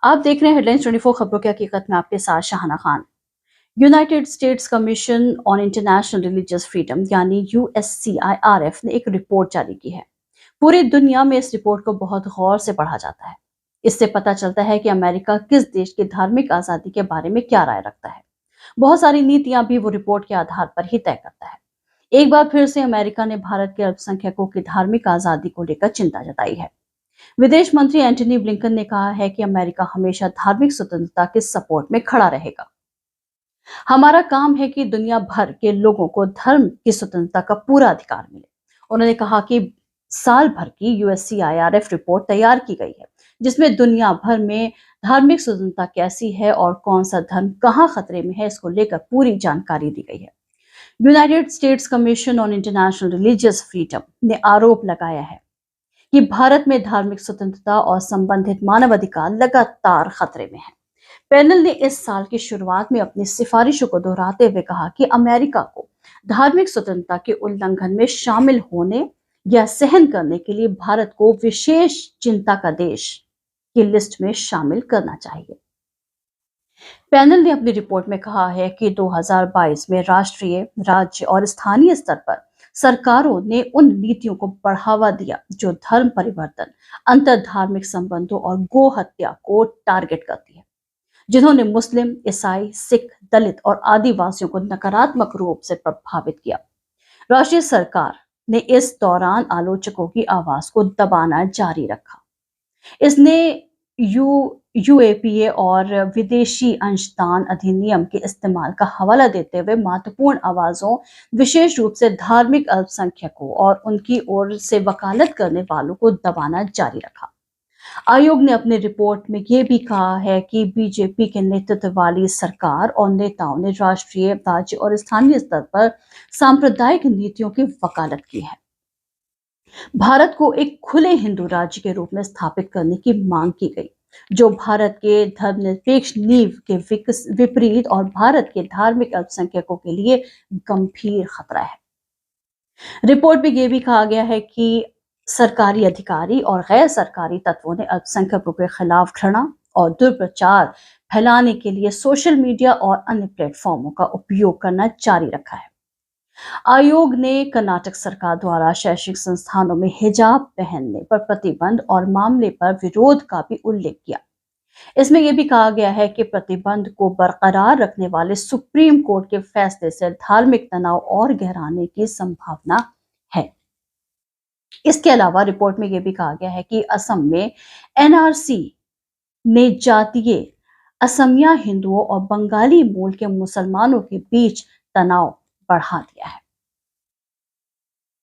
आप देख रहे हैं हेडलाइंस 24 खबरों की हकीकत में आपके साथ Shahna Khan. United States Commission on International Religious Freedom यानी यूएससीआईआरएफ ने एक रिपोर्ट जारी की है। पूरी दुनिया में इस रिपोर्ट को बहुत गौर से पढ़ा जाता है। इससे पता चलता है कि अमेरिका किस देश की धार्मिक आजादी के बारे में क्या राय रखता है। बहुत सारी नीतियां भी वो रिपोर्ट के आधार पर ही तय करता है। एक बार फिर से अमेरिका ने भारत के अल्पसंख्यकों की धार्मिक आजादी को लेकर चिंता जताई है। विदेश मंत्री एंटनी ब्लिंकन ने कहा है कि अमेरिका हमेशा धार्मिक स्वतंत्रता के सपोर्ट में खड़ा रहेगा। हमारा काम है कि दुनिया भर के लोगों को धर्म की स्वतंत्रता का पूरा अधिकार मिले। उन्होंने कहा कि साल भर की यूएससीआईआरएफ रिपोर्ट तैयार की गई है, जिसमें दुनिया भर में धार्मिक स्वतंत्रता कैसी है और कौन सा धर्म कहां खतरे में है, इसको लेकर पूरी जानकारी दी गई है। United States Commission on International Religious freedom ने आरोप लगाया है कि भारत में धार्मिक स्वतंत्रता और संबंधित मानवाधिकार लगातार खतरे में है। पैनल ने इस साल की शुरुआत में अपनी सिफारिशों को दोहराते हुए कहा कि अमेरिका को धार्मिक स्वतंत्रता के उल्लंघन में शामिल होने या सहन करने के लिए भारत को विशेष चिंता का देश की लिस्ट में शामिल करना चाहिए। पैनल ने अपनी रिपोर्ट में कहा है कि 2022 में राष्ट्रीय, राज्य और स्थानीय स्तर पर सरकारों ने उन नीतियों को बढ़ावा दिया जो धर्म परिवर्तन, अंतर धार्मिक संबंधों और गो हत्या को टारगेट करती है, जिन्होंने मुस्लिम, ईसाई, सिख, दलित और आदिवासियों को नकारात्मक रूप से प्रभावित किया। राष्ट्रीय सरकार ने इस दौरान आलोचकों की आवाज को दबाना जारी रखा। इसने यूएपीए और विदेशी अंशदान अधिनियम के इस्तेमाल का हवाला देते हुए महत्वपूर्ण आवाजों, विशेष रूप से धार्मिक अल्पसंख्यकों और उनकी ओर से वकालत करने वालों को दबाना जारी रखा। आयोग ने अपनी रिपोर्ट में यह भी कहा है कि बीजेपी के नेतृत्व वाली सरकार और नेताओं ने राष्ट्रीय, राज्य और स्थानीय स्तर पर सांप्रदायिक नीतियों की वकालत की है। भारत को एक खुले हिंदू राज्य के रूप में स्थापित करने की मांग की गई, जो भारत के धर्मनिरपेक्ष नींव के विपरीत और भारत के धार्मिक अल्पसंख्यकों के लिए गंभीर खतरा है। रिपोर्ट में यह भी कहा गया है कि सरकारी अधिकारी और गैर सरकारी तत्वों ने अल्पसंख्यकों के खिलाफ घृणा और दुष्प्रचार फैलाने के लिए सोशल मीडिया और अन्य प्लेटफॉर्मों का उपयोग करना जारी रखा है। आयोग ने कर्नाटक सरकार द्वारा शैक्षिक संस्थानों में हिजाब पहनने पर प्रतिबंध और मामले पर विरोध का भी उल्लेख किया। इसमें यह भी कहा गया है कि प्रतिबंध को बरकरार रखने वाले सुप्रीम कोर्ट के फैसले से धार्मिक तनाव और गहराने की संभावना है। इसके अलावा रिपोर्ट में यह भी कहा गया है कि असम में एनआरसी ने जातीय असमिया हिंदुओं और बंगाली मूल के मुसलमानों के बीच तनाव बढ़ा दिया है।